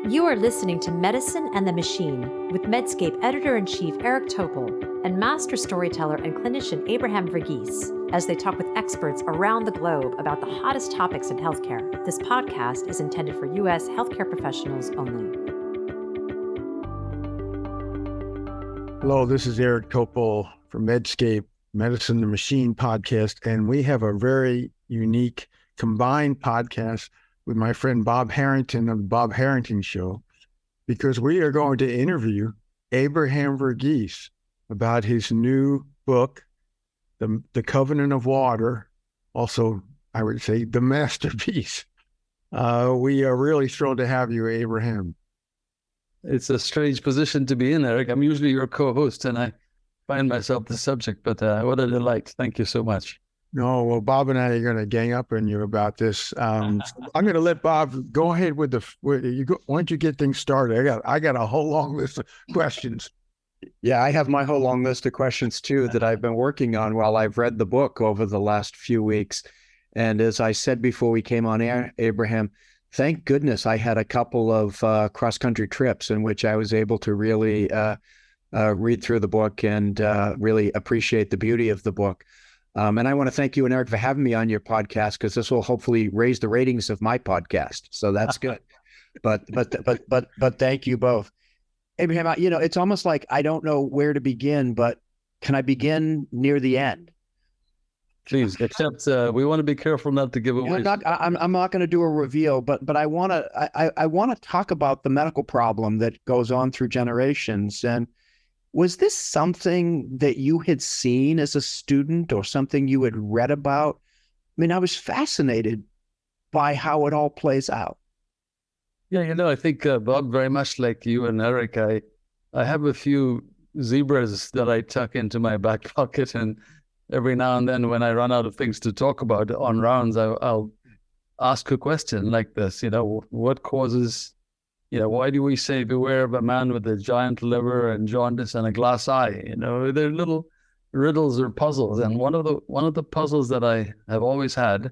You are listening to Medicine and the Machine with Medscape Editor-in-Chief Eric Topol and Master Storyteller and Clinician Abraham Verghese as they talk with experts around the globe about the hottest topics in healthcare. This podcast is intended for U.S. healthcare professionals only. Hello, this is Eric Topol from Medscape, Medicine and the Machine podcast, and we have a very unique combined podcast with my friend Bob Harrington of the Bob Harrington Show, because we are going to interview Abraham Verghese about his new book, The Covenant of Water, also, I would say, the masterpiece. We are really thrilled to have you, Abraham. It's a strange position to be in, Eric. I'm usually your co-host, and I find myself the subject, but what a delight. Thank you so much. No, well, Bob and I are going to gang up on you about this. I'm going to let Bob go ahead with why don't you get things started? I got a whole long list of questions. Yeah, I have my whole long list of questions too that I've been working on while I've read the book over the last few weeks. And as I said before we came on air, Abraham, thank goodness I had a couple of cross-country trips in which I was able to really read through the book and really appreciate the beauty of the book. And I want to thank you and Eric for having me on your podcast, because this will hopefully raise the ratings of my podcast. So that's good. But thank you both. Abraham, it's almost like I don't know where to begin, but can I begin near the end? Please, except we want to be careful not to give away. I'm not going to do a reveal, but I want to talk about the medical problem that goes on through generations. And was this something that you had seen as a student or something you had read about? I mean, I was fascinated by how it all plays out. Yeah, I think, Bob, very much like you and Eric, I have a few zebras that I tuck into my back pocket, and every now and then when I run out of things to talk about on rounds, I'll ask a question like this, what causes... why do we say beware of a man with a giant liver and jaundice and a glass eye? They're little riddles or puzzles. And one of the puzzles that I have always had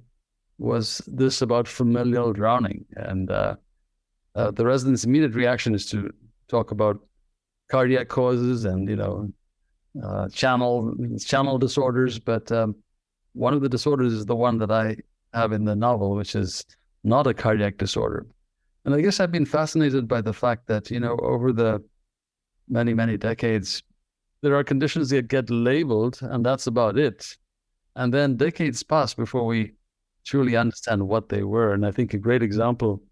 was this about familial drowning. And the resident's immediate reaction is to talk about cardiac causes and channel disorders. But one of the disorders is the one that I have in the novel, which is not a cardiac disorder. And I guess I've been fascinated by the fact that, over the many, many decades, there are conditions that get labeled, and that's about it. And then decades pass before we truly understand what they were. And I think a great example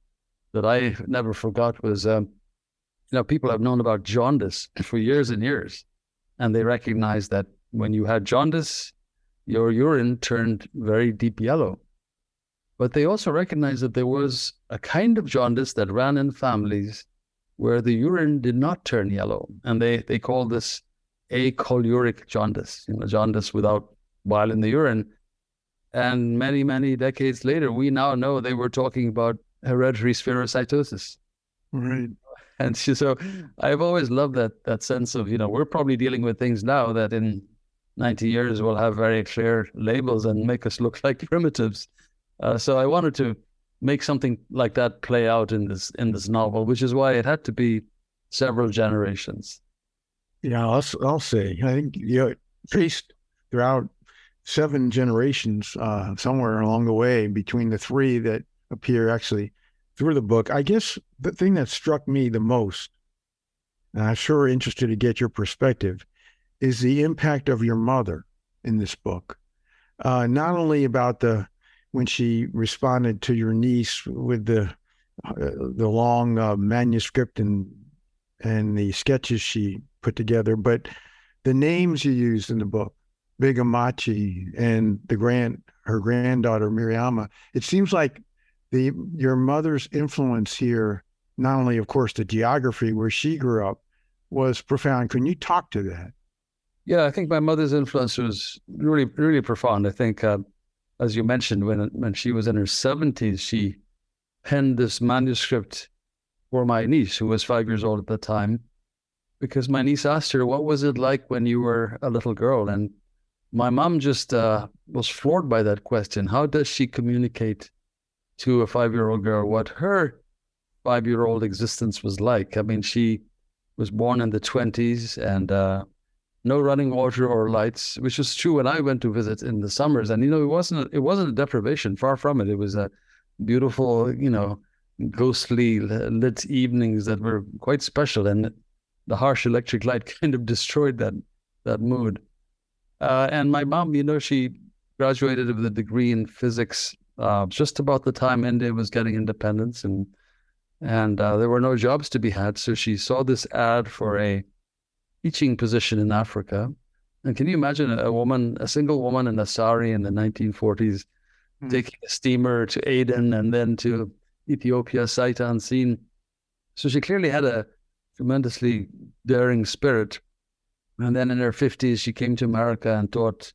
that I never forgot was, people have known about jaundice for years and years. And they recognized that when you had jaundice, your urine turned very deep yellow. But they also recognized that there was a kind of jaundice that ran in families where the urine did not turn yellow. And they call this acholuric jaundice, jaundice without bile in the urine. And many, many decades later, we now know they were talking about hereditary spherocytosis. Right. And so I've always loved that sense of, we're probably dealing with things now that in 90 years will have very clear labels and make us look like primitives. So I wanted to make something like that play out in this novel, which is why it had to be several generations. Yeah, I'll say, I think traced throughout 7 generations, somewhere along the way between the 3 that appear actually through the book. I guess the thing that struck me the most, and I'm sure interested to get your perspective, is the impact of your mother in this book. Not only about when she responded to your niece with the long manuscript and the sketches she put together, but the names you used in the book, Big Amachi and her granddaughter Miriama. It seems like your mother's influence here, not only of course the geography where she grew up, was profound. Can you talk to that? Yeah, I think my mother's influence was really, really profound. I think, as you mentioned, when she was in her 70s, she penned this manuscript for my niece, who was 5 years old at the time, because my niece asked her, what was it like when you were a little girl? And my mom just was floored by that question. How does she communicate to a 5-year-old girl what her 5-year-old existence was like. I mean, she was born in the 20s and no running water or lights, which was true when I went to visit in the summers. And, it wasn't a deprivation, far from it. It was a beautiful, ghostly lit evenings that were quite special. And the harsh electric light kind of destroyed that mood. And my mom, she graduated with a degree in physics just about the time India was getting independence, and there were no jobs to be had. So she saw this ad for a teaching position in Africa. And can you imagine a single woman in a sari in the 1940s taking a steamer to Aden and then to Ethiopia, sight unseen? So she clearly had a tremendously daring spirit. And then in her 50s, she came to America and taught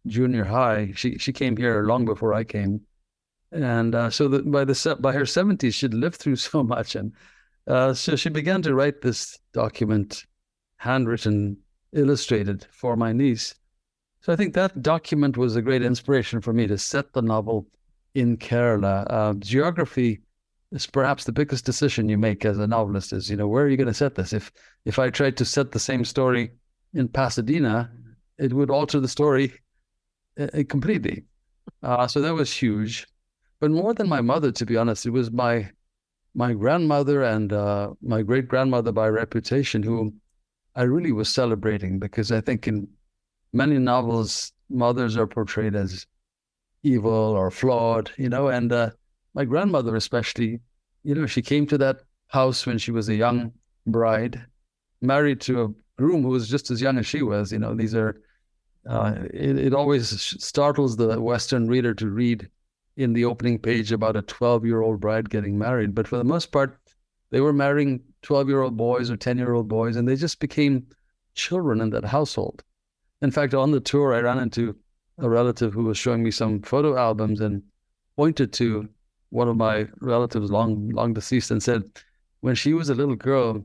junior high. She came here long before I came. And so that by her 70s, she'd lived through so much. And so she began to write this document, handwritten, illustrated, for my niece. So I think that document was a great inspiration for me to set the novel in Kerala. Geography is perhaps the biggest decision you make as a novelist is, where are you going to set this? If I tried to set the same story in Pasadena, it would alter the story completely. So that was huge. But more than my mother, to be honest, it was my grandmother and my great-grandmother by reputation who I really was celebrating, because I think in many novels, mothers are portrayed as evil or flawed, and my grandmother especially, she came to that house when she was a young bride, married to a groom who was just as young as she was. These are, it always startles the Western reader to read in the opening page about a 12-year-old bride getting married. But for the most part, they were marrying 12-year-old boys or 10-year-old boys, and they just became children in that household. In fact, on the tour, I ran into a relative who was showing me some photo albums and pointed to one of my relatives, long deceased, and said, when she was a little girl,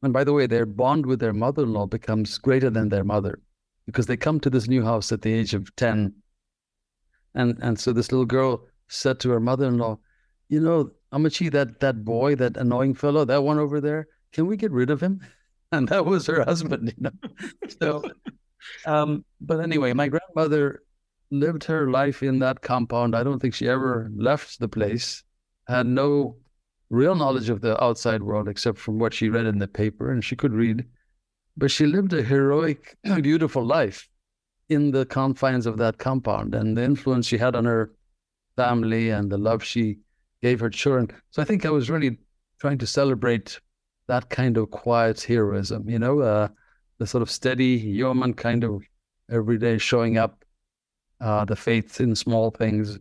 and by the way, their bond with their mother-in-law becomes greater than their mother, because they come to this new house at the age of 10. And so this little girl said to her mother-in-law, Amachi, that boy, that annoying fellow, that one over there, can we get rid of him? And that was her husband, So, but anyway, my grandmother lived her life in that compound. I don't think she ever left the place, had no real knowledge of the outside world except from what she read in the paper, and she could read. But she lived a heroic, beautiful life in the confines of that compound, and the influence she had on her family and the love she gave her children. So I think I was really trying to celebrate that kind of quiet heroism, the sort of steady yeoman kind of every day showing up, the faith in small things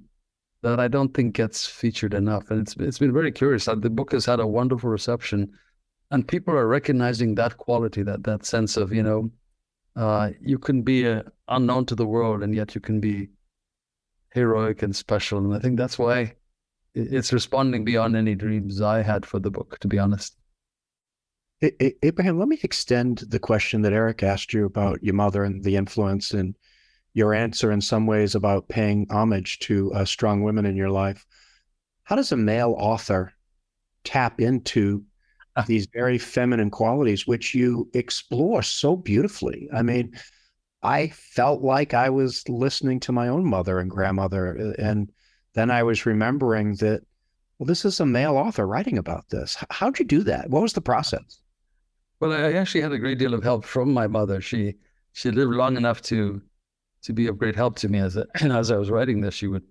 that I don't think gets featured enough. And it's been very curious. The book has had a wonderful reception, and people are recognizing that quality, that sense of, you can be unknown to the world, and yet you can be heroic and special. And I think that's why it's responding beyond any dreams I had for the book, to be honest. Abraham, let me extend the question that Eric asked you about your mother and the influence, and your answer in some ways about paying homage to strong women in your life. How does a male author tap into these very feminine qualities, which you explore so beautifully? I mean, I felt like I was listening to my own mother and grandmother, and then I was remembering that, well, this is a male author writing about this. How'd you do that? What was the process? Well, I actually had a great deal of help from my mother. She lived long enough to be of great help to me as I was writing this. She would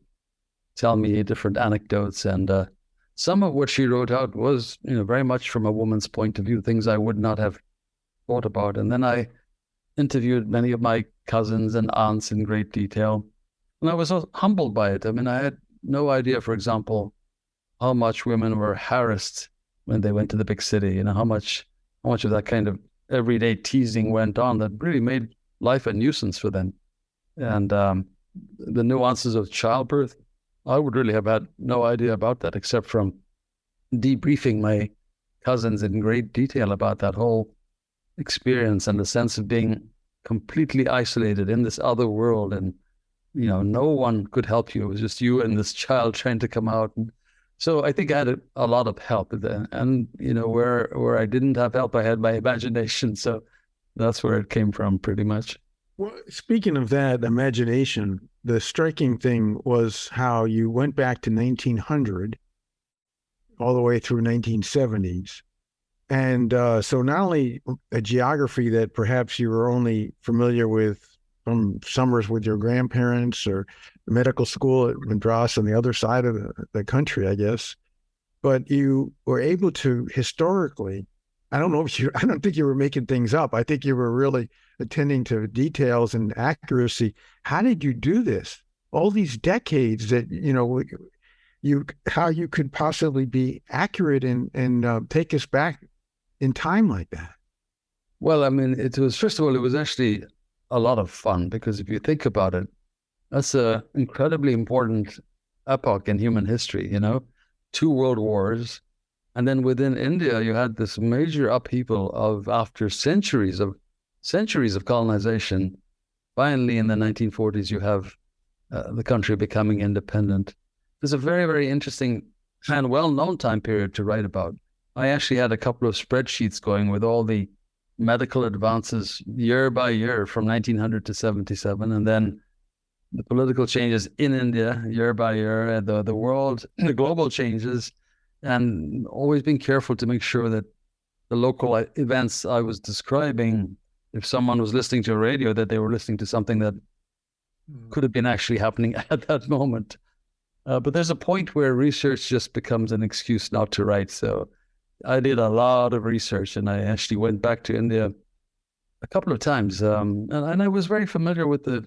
tell me different anecdotes, and some of what she wrote out was, very much from a woman's point of view, things I would not have thought about. And then I interviewed many of my cousins and aunts in great detail, and I was so humbled by it. I mean, I had no idea, for example, how much women were harassed when they went to the big city. How much of that kind of everyday teasing went on that really made life a nuisance for them. And the nuances of childbirth, I would really have had no idea about that, except from debriefing my cousins in great detail about that whole experience and the sense of being completely isolated in this other world. And, no one could help you. It was just you and this child trying to come out. And So I think I had a lot of help then. And, where I didn't have help, I had my imagination. So that's where it came from pretty much. Well, speaking of that imagination, the striking thing was how you went back to 1900 all the way through 1970s. And so not only a geography that perhaps you were only familiar with from summers with your grandparents or the medical school at Madras on the other side of the country, I guess, but you were able to historically, I don't think you were making things up. I think you were really attending to details and accuracy. How did you do this? All these decades that, how you could possibly be accurate and take us back in time like that? Well, I mean, first of all, it was actually a lot of fun, because if you think about it, that's an incredibly important epoch in human history, 2 world wars. And then within India, you had this major upheaval after centuries of colonization. Finally, in the 1940s, you have the country becoming independent. It's a very, very interesting and well-known time period to write about. I actually had a couple of spreadsheets going with all the medical advances year by year from 1900 to 77, and then the political changes in India year by year, the global changes, and always being careful to make sure that the local events I was describing, if someone was listening to a radio, that they were listening to something that could have been actually happening at that moment. But there's a point where research just becomes an excuse not to write. So I did a lot of research, and I actually went back to India a couple of times. And I was very familiar with the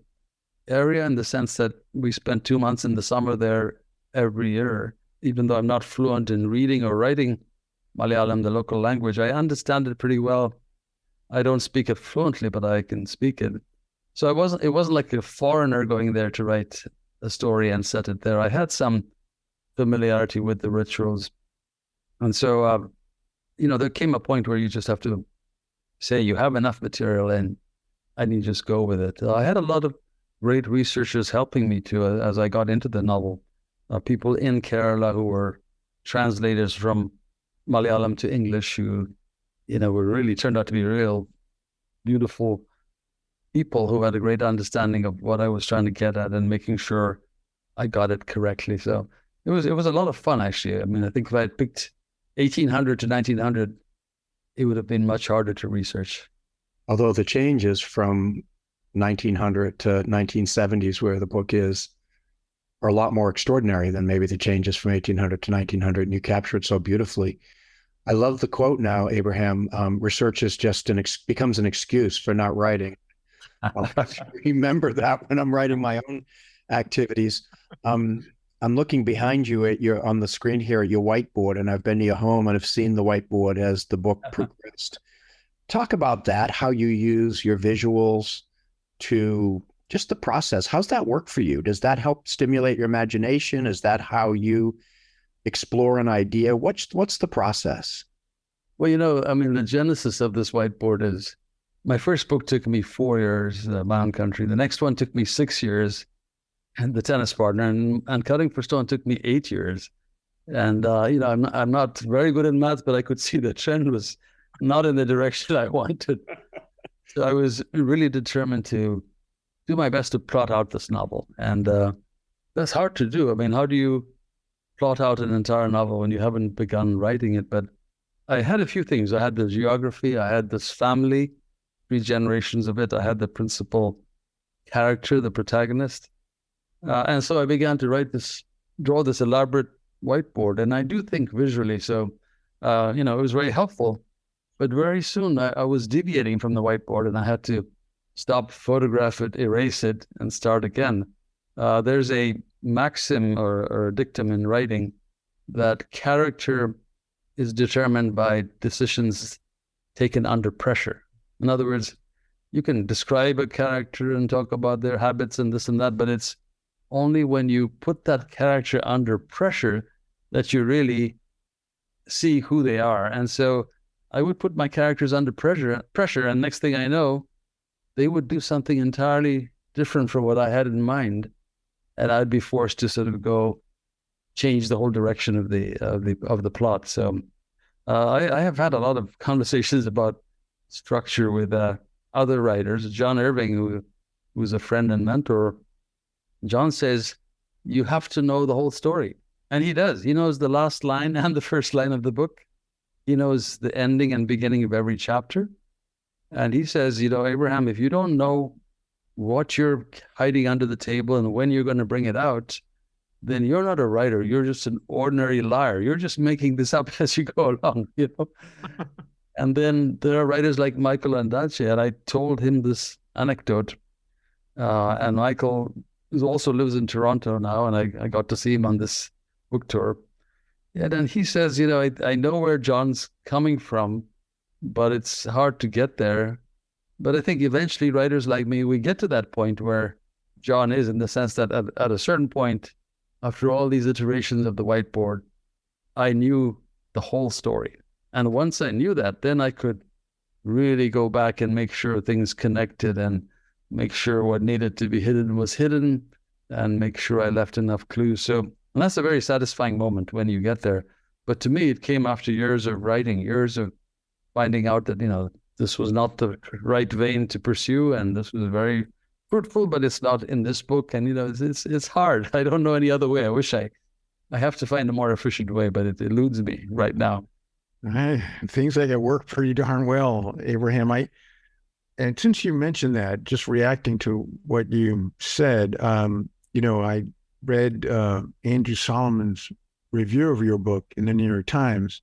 area in the sense that we spent 2 months in the summer there every year. Even though I'm not fluent in reading or writing Malayalam, the local language, I understand it pretty well. I don't speak it fluently, but I can speak it. So it wasn't like a foreigner going there to write a story and set it there. I had some familiarity with the rituals. And so, there came a point where you just have to say you have enough material and you just go with it. I had a lot of great researchers helping me too as I got into the novel. People in Kerala who were translators from Malayalam to English who, were really turned out to be real beautiful people who had a great understanding of what I was trying to get at and making sure I got it correctly. So it was a lot of fun, actually. I mean, I think if I had picked 1800 to 1900, it would have been much harder to research. Although the changes from 1900 to 1970s, where the book is, are a lot more extraordinary than maybe the changes from 1800 to 1900, and you capture it so beautifully. I love the quote now, Abraham, research is just becomes an excuse for not writing. I'll remember that when I'm writing my own activities. I'm looking behind you on the screen here at your whiteboard, and I've been to your home and I've seen the whiteboard as the book progressed. Talk about that, how you use your visuals to just the process. How's that work for you? Does that help stimulate your imagination? Is that how you explore an idea? What's the process? Well, I mean, the genesis of this whiteboard is my first book took me 4 years, My Own Country. The next one took me 6 years, and The Tennis Partner, and Cutting for Stone took me 8 years. And, I'm not very good in math, but I could see the trend was not in the direction I wanted. So I was really determined to do my best to plot out this novel. And that's hard to do. I mean, how do you plot out an entire novel when you haven't begun writing it? But I had a few things. I had the geography. I had this family, 3 generations of it. I had the principal character, the protagonist. And so I began to draw this elaborate whiteboard. And I do think visually. So, it was very helpful. But very soon I was deviating from the whiteboard, and I had to stop, photograph it, erase it, and start again. There's a maxim or a dictum in writing that character is determined by decisions taken under pressure. In other words, you can describe a character and talk about their habits and this and that, but it's only when you put that character under pressure that you really see who they are. And so I would put my characters under pressure, and next thing I know, they would do something entirely different from what I had in mind. And I'd be forced to sort of go change the whole direction of the plot. So I have had a lot of conversations about structure with other writers. John Irving, who's a friend and mentor, John says, you have to know the whole story. And he does. He knows the last line and the first line of the book. He knows the ending and beginning of every chapter. And he says, Abraham, if you don't know what you're hiding under the table and when you're going to bring it out, then you're not a writer. You're just an ordinary liar. You're just making this up as you go along, And then there are writers like Michael Ondaatje, and I told him this anecdote. And Michael also lives in Toronto now, and I got to see him on this book tour. And then he says, I know where John's coming from, but it's hard to get there. But I think eventually writers like me, we get to that point where John is, in the sense that at a certain point, after all these iterations of the whiteboard, I knew the whole story. And once I knew that, then I could really go back and make sure things connected and make sure what needed to be hidden was hidden and make sure I left enough clues. So, and that's a very satisfying moment when you get there. But to me, it came after years of writing, years of finding out that, this was not the right vein to pursue, and this was very fruitful, but it's not in this book. And, it's hard. I don't know any other way. I wish I have to find a more efficient way, but it eludes me right now. Things like it work pretty darn well, Abraham. And since you mentioned that, just reacting to what you said, I read Andrew Solomon's review of your book in the New York Times,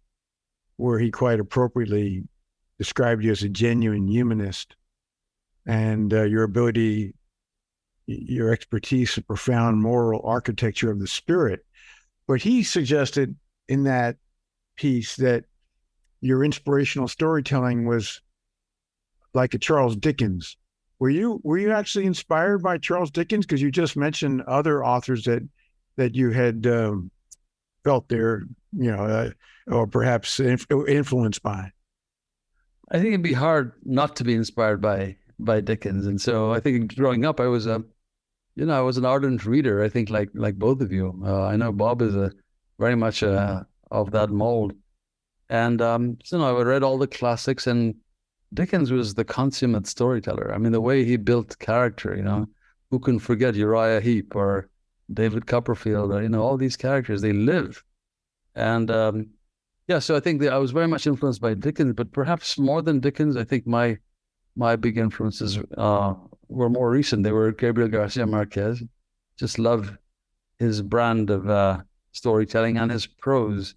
where he quite appropriately described you as a genuine humanist, and your ability, your expertise, a profound moral architecture of the spirit. But he suggested in that piece that your inspirational storytelling was like a Charles Dickens. Were you actually inspired by Charles Dickens? Because you just mentioned other authors that you had felt there, or perhaps influenced by. I think it'd be hard not to be inspired by Dickens. And so I think growing up, I was an ardent reader. I think like both of you. I know Bob is very much of that mold. And I read all the classics, and Dickens was the consummate storyteller. I mean, the way he built character, who can forget Uriah Heep or David Copperfield, or, all these characters, they live. And so I think that I was very much influenced by Dickens, but perhaps more than Dickens, I think my big influences were more recent. They were Gabriel Garcia Marquez. Just love his brand of storytelling and his prose,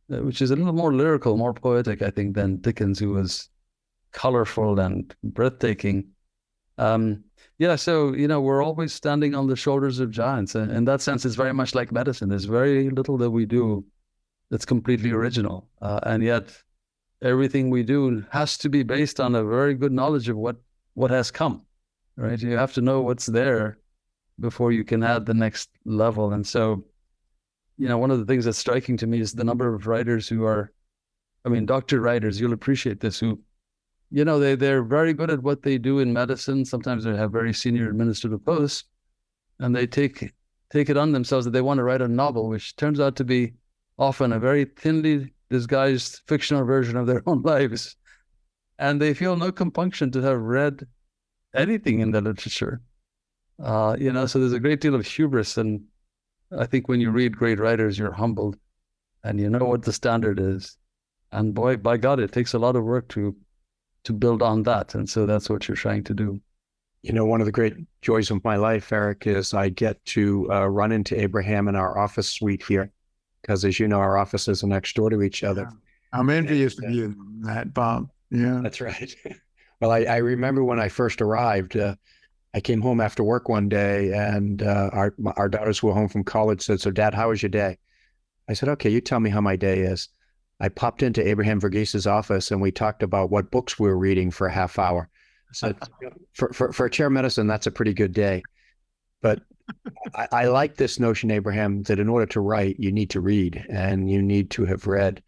which is a little more lyrical, more poetic, I think, than Dickens, who was colorful and breathtaking. So, we're always standing on the shoulders of giants. And in that sense, it's very much like medicine. There's very little that we do that's completely original. And yet everything we do has to be based on a very good knowledge of what has come, right? You have to know what's there before you can add the next level. And so, one of the things that's striking to me is the number of writers who are, doctor writers, you'll appreciate this, who, they're very good at what they do in medicine. Sometimes they have very senior administrative posts, and they take it on themselves that they want to write a novel, which turns out to be often a very thinly disguised fictional version of their own lives. And they feel no compunction to have read anything in the literature. So there's a great deal of hubris. And I think when you read great writers, you're humbled and you know what the standard is. And boy, by God, it takes a lot of work to build on that. And so that's what you're trying to do. One of the great joys of my life, Eric, is I get to run into Abraham in our office suite here. Because as you know, our offices are next door to each other. Yeah. I'm envious of you, that, Bob. Yeah, that's right. Well, I remember when I first arrived, I came home after work one day, and our daughters were home from college. Said, "So, Dad, how was your day?" I said, "Okay, you tell me how my day is." I popped into Abraham Verghese's office, and we talked about what books we were reading for a half hour. So, for a chair of medicine, that's a pretty good day. But I like this notion, Abraham, that in order to write, you need to read, and you need to have read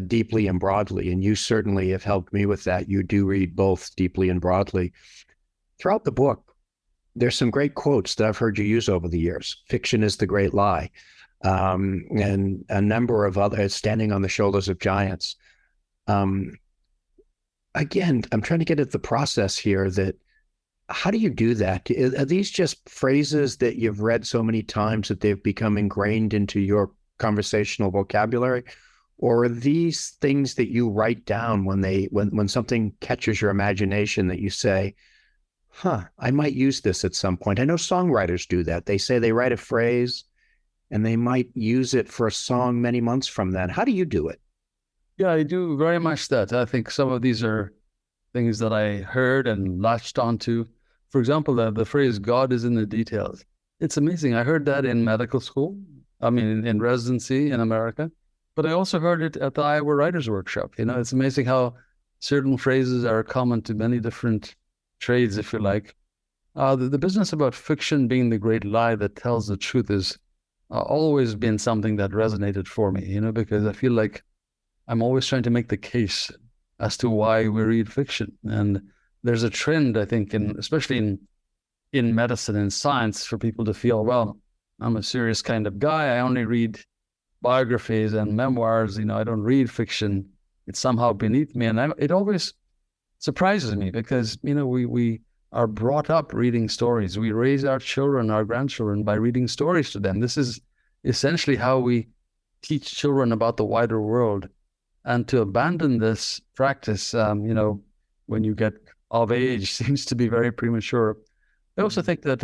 deeply and broadly. And you certainly have helped me with that. You do read both deeply and broadly. Throughout the book, there's some great quotes that I've heard you use over the years. Fiction is the great lie. and a number of others, Standing on the Shoulders of Giants. Again, I'm trying to get at the process here. That how do you do that? Are these just phrases that you've read so many times that they've become ingrained into your conversational vocabulary? Or are these things that you write down when something catches your imagination that you say, I might use this at some point? I know songwriters do that. They say they write a phrase and they might use it for a song many months from then. How do you do it? Yeah, I do very much that. I think some of these are things that I heard and latched onto. For example, the phrase, God is in the details. It's amazing. I heard that in medical school, in residency in America, but I also heard it at the Iowa Writers Workshop. It's amazing how certain phrases are common to many different trades, if you like. The business about fiction being the great lie that tells the truth is always been something that resonated for me, because I feel like I'm always trying to make the case as to why we read fiction. And there's a trend, I think, especially in medicine and science, for people to feel, well, I'm a serious kind of guy. I only read biographies and memoirs. I don't read fiction. It's somehow beneath me. And it always surprises me because, we are brought up reading stories. We raise our children, our grandchildren by reading stories to them. This is essentially how we teach children about the wider world. And to abandon this practice, when you get of age, seems to be very premature. I also think that,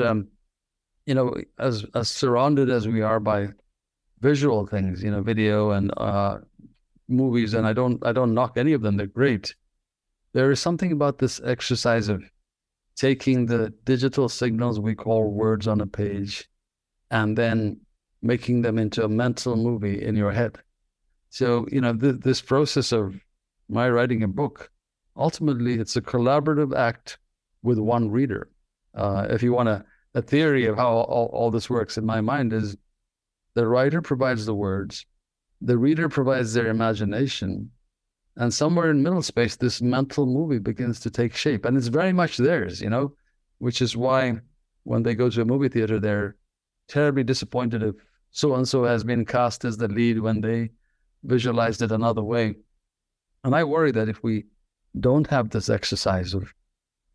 as surrounded as we are by visual things, video and movies, and I don't knock any of them, they're great. There is something about this exercise of taking the digital signals we call words on a page and then making them into a mental movie in your head. So, this process of my writing a book, ultimately, it's a collaborative act with one reader. If you want a theory of how all this works in my mind is the writer provides the words, the reader provides their imagination, and somewhere in middle space, this mental movie begins to take shape. And it's very much theirs, which is why when they go to a movie theater, they're terribly disappointed if so-and-so has been cast as the lead when they visualized it another way. And I worry that if we don't have this exercise of,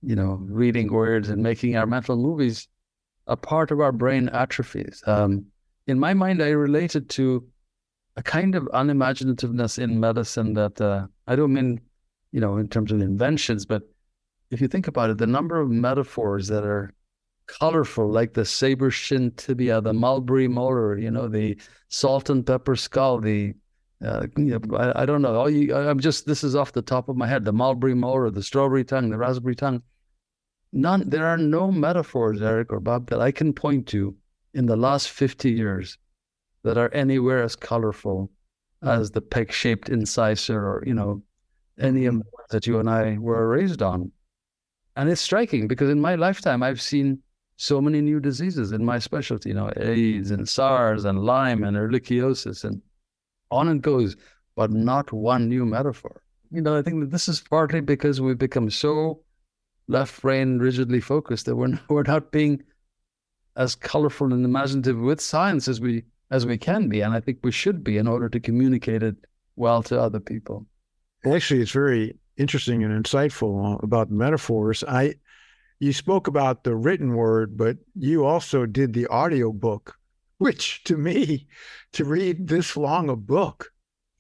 reading words and making our mental movies, a part of our brain atrophies. In my mind, I relate it to a kind of unimaginativeness in medicine that I don't mean, in terms of inventions, but if you think about it, the number of metaphors that are colorful, like the saber shin tibia, the mulberry molar, the salt and pepper skull, I don't know. This is off the top of my head. The mulberry molar, the strawberry tongue, the raspberry tongue. There are no metaphors, Eric or Bob, that I can point to in the last 50 years that are anywhere as colorful as the peg-shaped incisor or, any of that you and I were raised on. And it's striking because in my lifetime, I've seen so many new diseases in my specialty, AIDS and SARS and Lyme and ehrlichiosis and on it goes, but not one new metaphor. I think that this is partly because we've become so left brain rigidly focused that we're not being as colorful and imaginative with science as we can be. And I think we should be in order to communicate it well to other people. Actually, it's very interesting and insightful about metaphors. You spoke about the written word, but you also did the audio book, which to me, to read this long a book,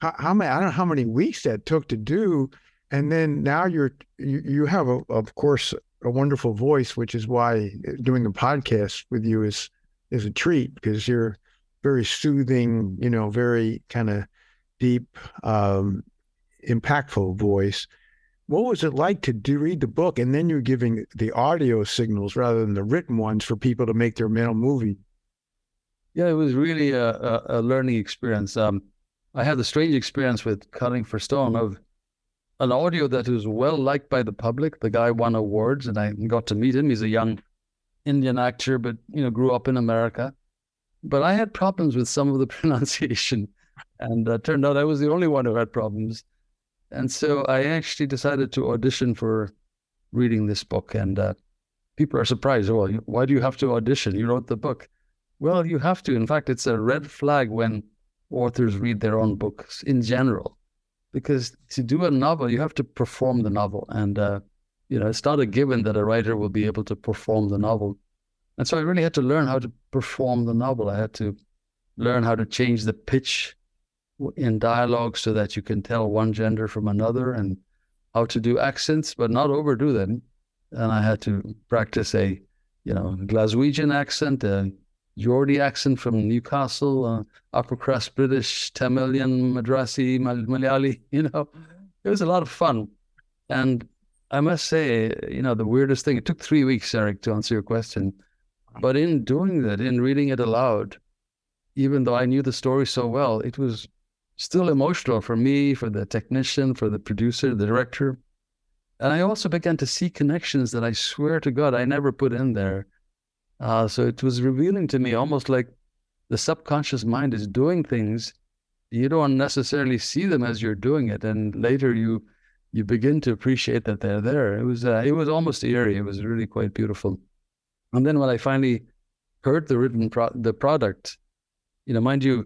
I don't know how many weeks that took to do. And then now you have, of course, a wonderful voice, which is why doing the podcast with you is a treat, because you're very soothing, very kind of deep, impactful voice. What was it like to read the book and then you're giving the audio signals rather than the written ones for people to make their mental movie? Yeah, it was really a learning experience. I had a strange experience with Cutting for Stone of an audio that was well liked by the public. The guy won awards and I got to meet him. He's a young Indian actor, but, grew up in America. But I had problems with some of the pronunciation, and it turned out I was the only one who had problems. And so I actually decided to audition for reading this book. And people are surprised. Well, why do you have to audition? You wrote the book. Well, you have to. In fact, it's a red flag when authors read their own books in general, because to do a novel, you have to perform the novel. And, it's not a given that a writer will be able to perform the novel. And so I really had to learn how to perform the novel. I had to learn how to change the pitch in dialogue so that you can tell one gender from another, and how to do accents, but not overdo them. And I had to practice a, Glaswegian accent, a Geordie accent from Newcastle, upper crust British, Tamilian, Madrasi, Malayali, it was a lot of fun. And I must say, the weirdest thing, it took 3 weeks, Eric, to answer your question. But in doing that, in reading it aloud, even though I knew the story so well, it was still emotional for me, for the technician, for the producer, the director. And I also began to see connections that I swear to God I never put in there. So it was revealing to me almost like the subconscious mind is doing things. You don't necessarily see them as you're doing it. And later you begin to appreciate that they're there. It was almost eerie. It was really quite beautiful. And then when I finally heard the written the product, mind you,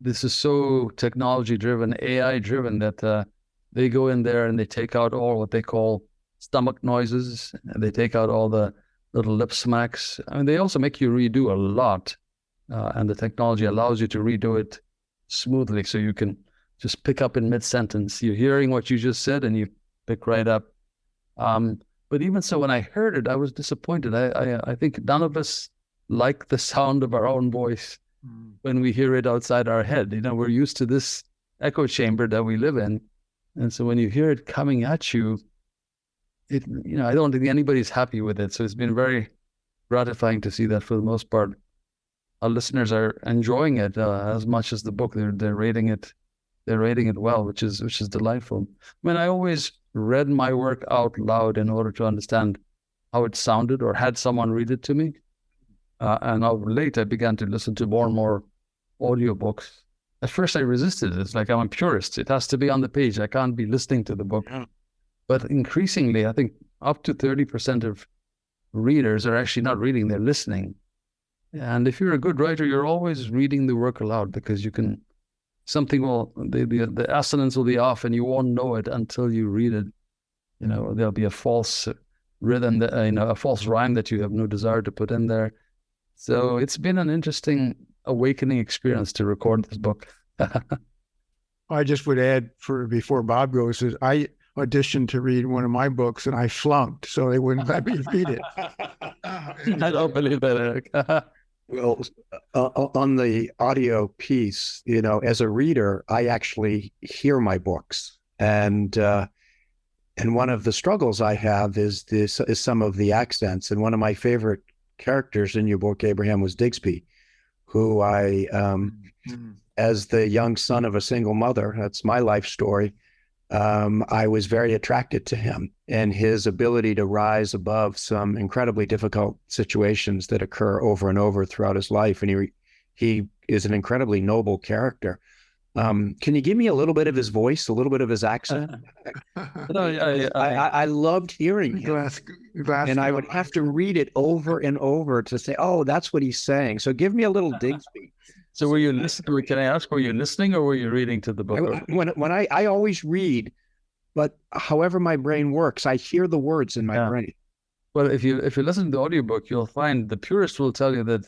this is so technology-driven, AI-driven that they go in there and they take out all what they call stomach noises, and they take out all the little lip smacks. I mean, they also make you redo a lot, and the technology allows you to redo it smoothly, so you can just pick up in mid-sentence. You're hearing what you just said, and you pick right up. But even so, when I heard it, I was disappointed. I think none of us like the sound of our own voice when we hear it outside our head. We're used to this echo chamber that we live in. And so when you hear it coming at you, I don't think anybody's happy with it. So it's been very gratifying to see that for the most part, our listeners are enjoying it as much as the book. They're rating it. They're rating it well, which is delightful. I mean, I always read my work out loud in order to understand how it sounded, or had someone read it to me. And of late, I began to listen to more and more audiobooks. At first, I resisted it. It's like, I'm a purist. It has to be on the page. I can't be listening to the book. Yeah. But increasingly, I think up to 30% of readers are actually not reading, they're listening. And if you're a good writer, you're always reading the work aloud, because the assonance will be off and you won't know it until you read it. There'll be a false rhythm, a false rhyme that you have no desire to put in there. So it's been an interesting awakening experience to record this book. I just would add, before Bob goes, is I auditioned to read one of my books and I flunked, so they wouldn't let me read it. I don't believe that, Eric. Well, on the audio piece, as a reader, I actually hear my books, and one of the struggles I have is some of the accents. And one of my favorite characters in your book, Abraham, was Digsby, who I, as the young son of a single mother, that's my life story. I was very attracted to him and his ability to rise above some incredibly difficult situations that occur over and over throughout his life. And he is an incredibly noble character. Can you give me a little bit of his voice, a little bit of his accent? I loved hearing him. And I would have to read it over and over to say, oh, that's what he's saying. So give me a little Digsby. So were you listening? Can I ask, were you listening or were you reading to the book? When I always read, but however my brain works, I hear the words in my brain. Well, if you listen to the audiobook, you'll find the purist will tell you that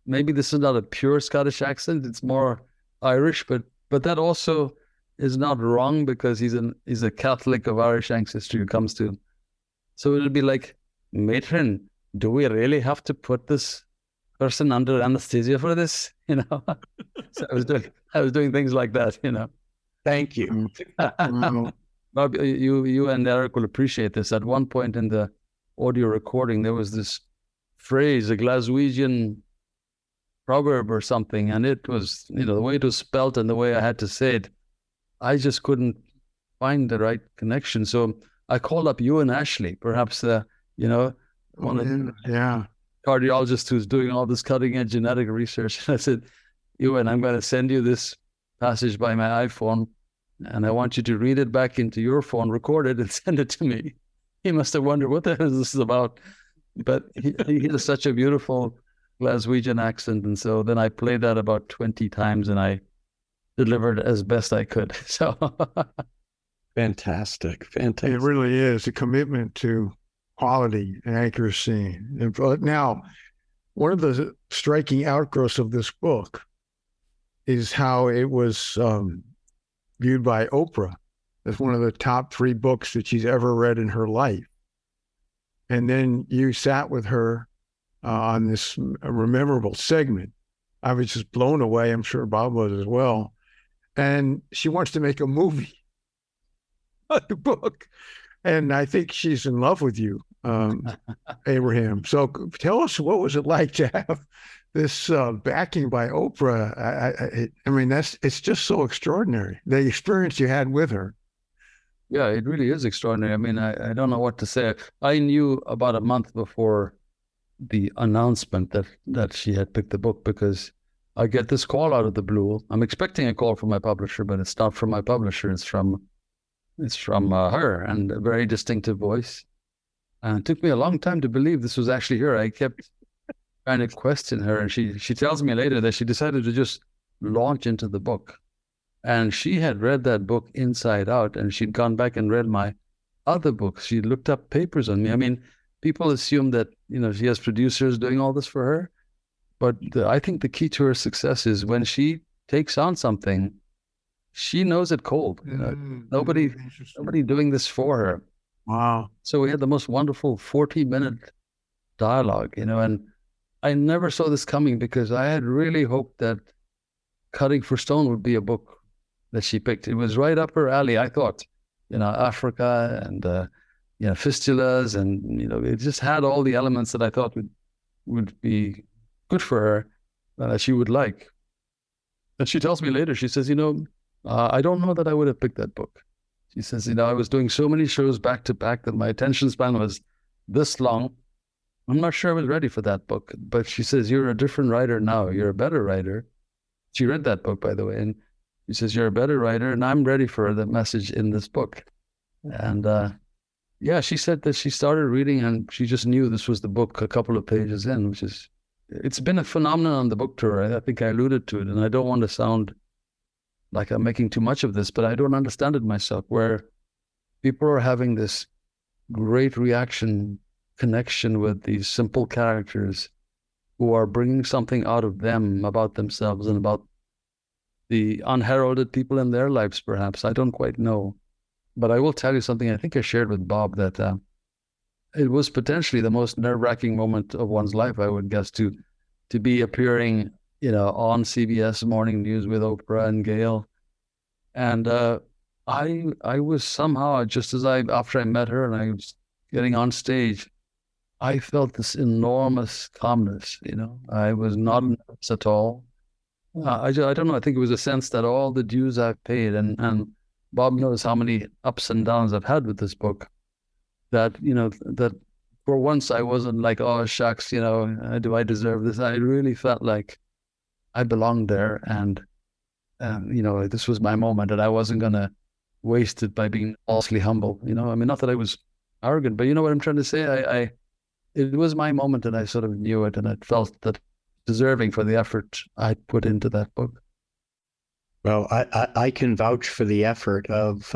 maybe this is not a pure Scottish accent; it's more Irish. But that also is not wrong, because he's a Catholic of Irish ancestry who comes to. So it'll be like, matron, do we really have to put this person under anesthesia for this? So I was doing things like that. Thank you. Bob, you and Eric will appreciate this. At one point in the audio recording, there was this phrase, a Glaswegian proverb or something, and it was, the way it was spelt and the way I had to say it, I just couldn't find the right connection. So I called up Ewan Ashley, perhaps one of the cardiologists who's doing all this cutting edge genetic research. And I said, Ewan, I'm going to send you this passage by my iPhone, and I want you to read it back into your phone, record it, and send it to me. He must have wondered, what the hell is this about? But he has such a beautiful Glaswegian accent. And so then I played that about 20 times and I delivered as best I could. So Fantastic. It really is a commitment to quality and accuracy. But now, one of the striking outgrowths of this book is how it was viewed by Oprah as one of the top 3 books that she's ever read in her life. And then you sat with her on this memorable segment. I was just blown away. I'm sure Bob was as well. And she wants to make a movie on the book. And I think she's in love with you, Abraham. So tell us, what was it like to have this backing by Oprah? I mean, it's just so extraordinary, the experience you had with her. Yeah, it really is extraordinary. I mean, I don't know what to say. I knew about a month before the announcement that she had picked the book, because I get this call out of the blue. I'm expecting a call from my publisher, but it's not from my publisher. It's from her, and a very distinctive voice. And it took me a long time to believe this was actually her. I kept trying to question her, and she tells me later that she decided to just launch into the book. And she had read that book inside out, and she'd gone back and read my other books. She looked up papers on me. I mean, people assume that, she has producers doing all this for her. But I think the key to her success is when she takes on something, she knows it cold. Nobody doing this for her. Wow. So we had the most wonderful 40-minute dialogue, and I never saw this coming, because I had really hoped that Cutting for Stone would be a book that she picked. It was right up her alley, I thought. Africa and fistulas, and it just had all the elements that I thought would be good for her, that she would like. And she tells me later, she says, I don't know that I would have picked that book. She says, I was doing so many shows back to back that my attention span was this long. I'm not sure I was ready for that book. But she says, you're a different writer now. You're a better writer. She read that book, by the way. And she says, you're a better writer, and I'm ready for the message in this book. And she said that she started reading and she just knew this was the book a couple of pages in, it's been a phenomenon on the book tour. I think I alluded to it, and I don't want to sound like I'm making too much of this, but I don't understand it myself, where people are having this great connection with these simple characters who are bringing something out of them, about themselves, and about the unheralded people in their lives, perhaps. I don't quite know. But I will tell you something I think I shared with Bob, that it was potentially the most nerve-wracking moment of one's life, I would guess, to be appearing, on CBS Morning News with Oprah and Gail. And I was somehow, just as after I met her and I was getting on stage, I felt this enormous calmness, I was not nervous at all. I don't know, I think it was a sense that all the dues I've paid, and Bob knows how many ups and downs I've had with this book, that, that for once I wasn't like, oh, shucks, do I deserve this? I really felt like I belonged there, and, this was my moment, and I wasn't going to waste it by being falsely humble, I mean, not that I was arrogant, but you know what I'm trying to say? It was my moment, and I sort of knew it, and I felt that deserving for the effort I put into that book. Well, I can vouch for the effort of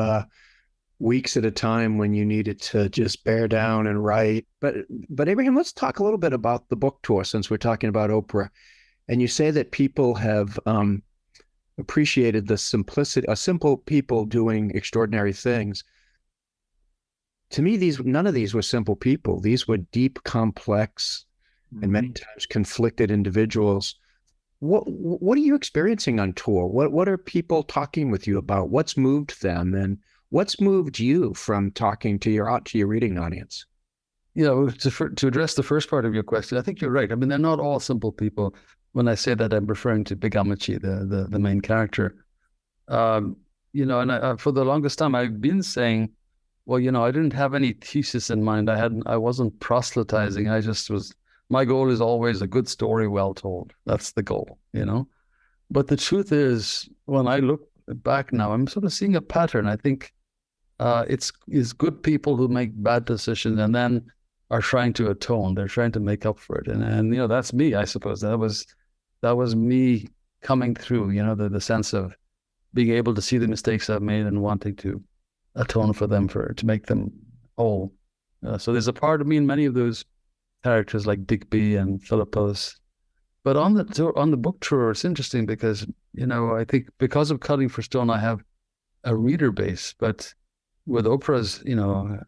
weeks at a time when you needed to just bear down and write. But Abraham, let's talk a little bit about the book tour, since we're talking about Oprah. And you say that people have appreciated the simplicity, simple people doing extraordinary things. To me, none of these were simple people. These were deep, complex, and many times conflicted individuals. What are you experiencing on tour? What are people talking with you about? What's moved them, and what's moved you from talking to your reading audience? To address the first part of your question, I think you're right. I mean, they're not all simple people. When I say that, I'm referring to Big Amachi, the main character. And for the longest time, I've been saying, well, I didn't have any thesis in mind. I wasn't proselytizing. My goal is always a good story well told. That's the goal, But the truth is, when I look back now, I'm sort of seeing a pattern. I think it's good people who make bad decisions, and then are trying to atone. They're trying to make up for it. And you know, that's me, I suppose. That was me coming through, you know, the sense of being able to see the mistakes I've made and wanting to atone for them, to make them whole. So there's a part of me in many of those characters like Digby and Philippos. But on the book tour, it's interesting because, you know, I think because of Cutting for Stone, I have a reader base. But with Oprah's, you know,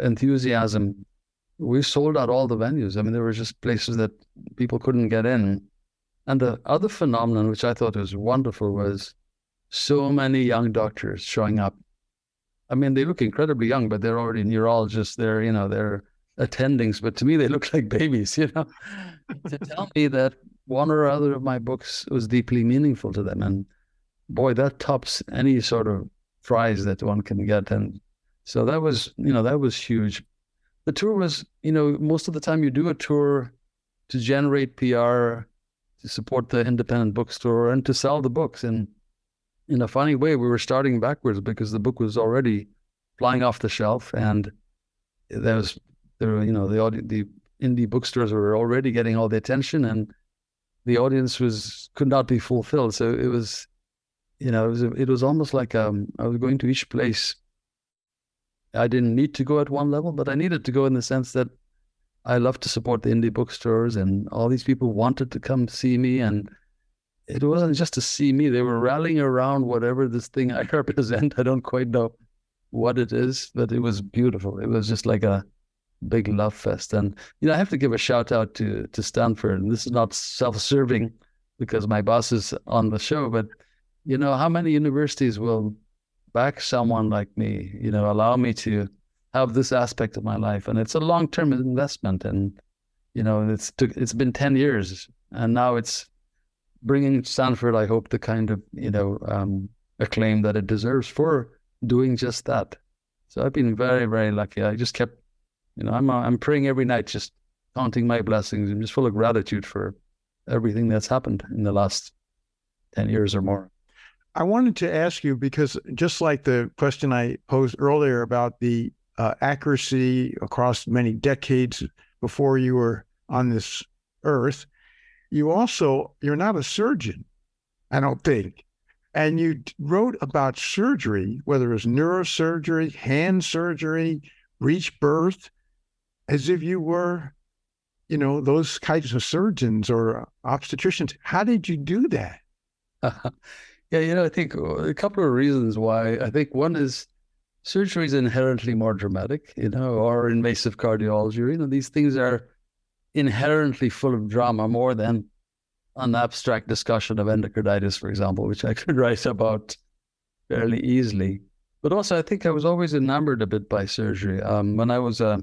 enthusiasm, we sold out all the venues. I mean, there were just places that people couldn't get in. And the other phenomenon, which I thought was wonderful, was so many young doctors showing up. I mean, they look incredibly young, but they're already neurologists. They're, you know, they're attendings, but to me, they look like babies, you know, to tell me that one or other of my books was deeply meaningful to them. And boy, that tops any sort of prize that one can get. And so that was, you know, that was huge. The tour was, you know, most of the time you do a tour to generate PR, to support the independent bookstore, and to sell the books. And in a funny way, we were starting backwards because the book was already flying off the shelf, and there were, you know, the indie bookstores were already getting all the attention, and the audience could not be fulfilled. So it was, you know, it was almost like I was going to each place. I didn't need to go at one level, but I needed to go in the sense that I love to support the indie bookstores, and all these people wanted to come see me. And it wasn't just to see me. They were rallying around whatever this thing I represent. I don't quite know what it is, but it was beautiful. It was just like a big love fest. And, you know, I have to give a shout out to Stanford. And this is not self-serving because my boss is on the show, but, you know, how many universities will back someone like me, you know, allow me to have this aspect of my life? And it's a long-term investment. And, you know, it's been 10 years, and now it's bringing Stanford, I hope, the kind of, you know, acclaim that it deserves for doing just that. So I've been very, very lucky. I just kept, you know, I'm praying every night, just counting my blessings. I'm just full of gratitude for everything that's happened in the last 10 years or more. I wanted to ask you, because just like the question I posed earlier about the accuracy across many decades before you were on this earth, you're not a surgeon, I don't think. And you wrote about surgery, whether it was neurosurgery, hand surgery, breech birth, as if you were, you know, those kinds of surgeons or obstetricians. How did you do that? Yeah, you know, I think a couple of reasons why. I think one is surgery is inherently more dramatic, you know, or invasive cardiology. You know, these things are inherently full of drama, more than an abstract discussion of endocarditis, for example, which I could write about fairly easily. But also, I think I was always enamored a bit by surgery. When I was an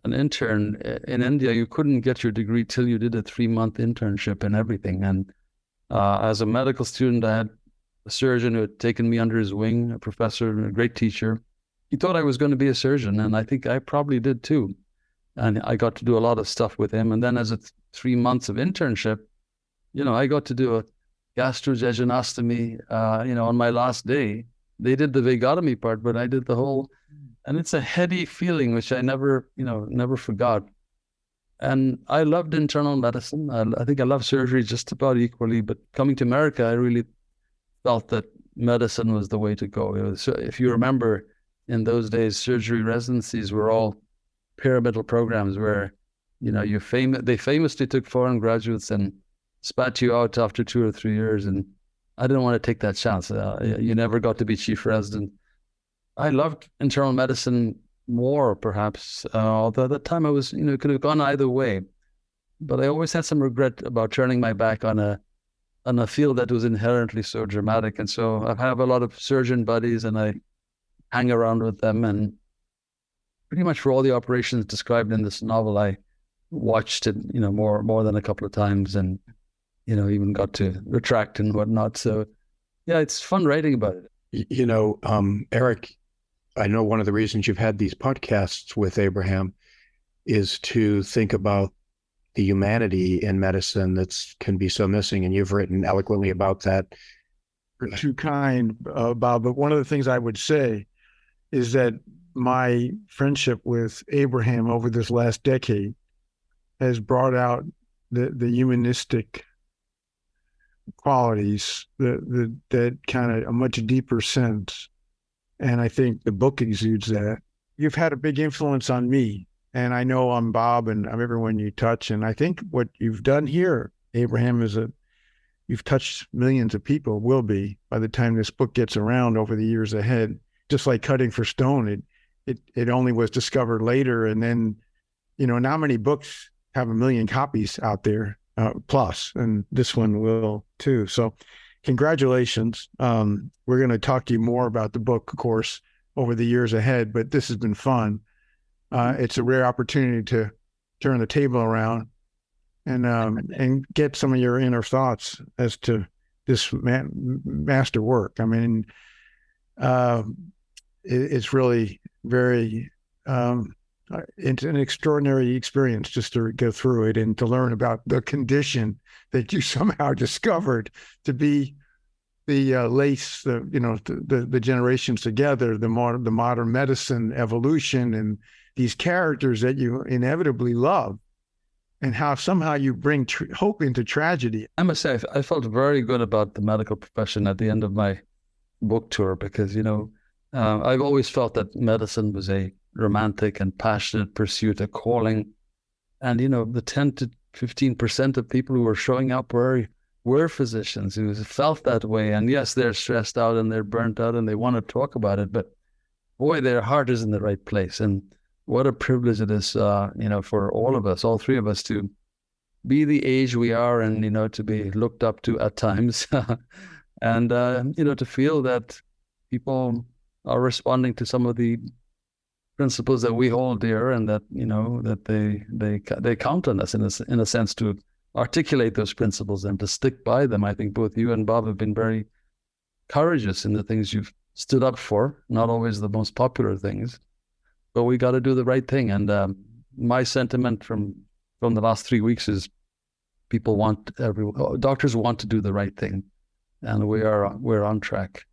intern in India, you couldn't get your degree till you did a 3-month internship and everything. And as a medical student, I had a surgeon who had taken me under his wing, a professor and a great teacher. He thought I was going to be a surgeon, and I think I probably did too. And I got to do a lot of stuff with him. And then as a 3 months of internship, you know, I got to do a gastrojejunostomy, you know, on my last day. They did the vagotomy part, but I did the whole, and it's a heady feeling, which I never forgot. And I loved internal medicine. I think I love surgery just about equally, but coming to America, I really felt that medicine was the way to go. It was, if you remember, in those days, surgery residencies were all pyramidal programs where, you know, they famously took foreign graduates and spat you out after 2 or 3 years. And I didn't want to take that chance. You never got to be chief resident. I loved internal medicine more, perhaps, although at that time I was, you know, could have gone either way. But I always had some regret about turning my back on a field that was inherently so dramatic. And so I have a lot of surgeon buddies, and I hang around with them. And pretty much for all the operations described in this novel, I watched it, you know, more than a couple of times, and, you know, even got to retract and whatnot. So yeah, it's fun writing about it. You know, Eric, I know one of the reasons you've had these podcasts with Abraham is to think about the humanity in medicine that can be so missing. And you've written eloquently about that. You're too kind, Bob. But one of the things I would say is that my friendship with Abraham over this last decade has brought out the humanistic qualities, that kind of a much deeper sense. And I think the book exudes that. You've had a big influence on me, and I know I'm Bob and I'm everyone you touch. And I think what you've done here, Abraham, you've touched millions of people, will be, by the time this book gets around over the years ahead. Just like Cutting for Stone, it only was discovered later. And then, not many books have 1 million copies out there, plus, and this one will too. So congratulations. We're going to talk to you more about the book, of course, over the years ahead, but this has been fun. It's a rare opportunity to turn the table around and get some of your inner thoughts as to this master work. I mean, it's really very, it's an extraordinary experience just to go through it and to learn about the condition that you somehow discovered to be the lace, the generations together, the modern medicine evolution, and these characters that you inevitably love, and how somehow you bring hope into tragedy. I must say, I felt very good about the medical profession at the end of my book tour, because, I've always felt that medicine was a romantic and passionate pursuit, a calling. And, the 10 to 15% of people who were showing up were physicians who felt that way. And yes, they're stressed out and they're burnt out and they want to talk about it, but boy, their heart is in the right place. And what a privilege it is, for all of us, all three of us, to be the age we are and, to be looked up to at times. And, to feel that people are responding to some of the principles that we hold dear, and that, that they count on us in a sense to articulate those principles and to stick by them. I think both you and Bob have been very courageous in the things you've stood up for, not always the most popular things, but we got to do the right thing. And my sentiment from the last 3 weeks is doctors want to do the right thing, and we're on track.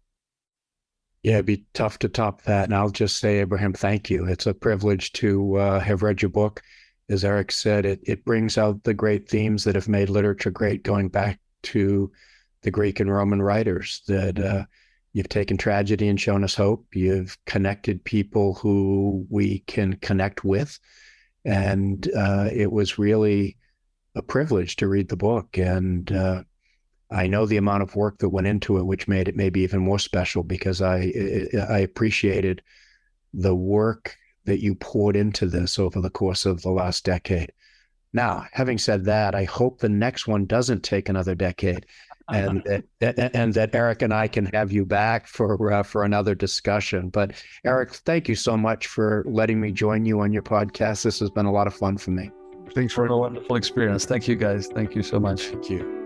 Yeah, it'd be tough to top that. And I'll just say, Abraham, thank you. It's a privilege to have read your book. As Eric said, it brings out the great themes that have made literature great, going back to the Greek and Roman writers, that you've taken tragedy and shown us hope. You've connected people who we can connect with. And it was really a privilege to read the book. And I know the amount of work that went into it, which made it maybe even more special, because I appreciated the work that you poured into this over the course of the last decade. Now, having said that, I hope the next one doesn't take another decade, and that Eric and I can have you back for another discussion. But Eric, thank you so much for letting me join you on your podcast. This has been a lot of fun for me. Thanks for a wonderful experience. Thank you, guys. Thank you so much. Thank you.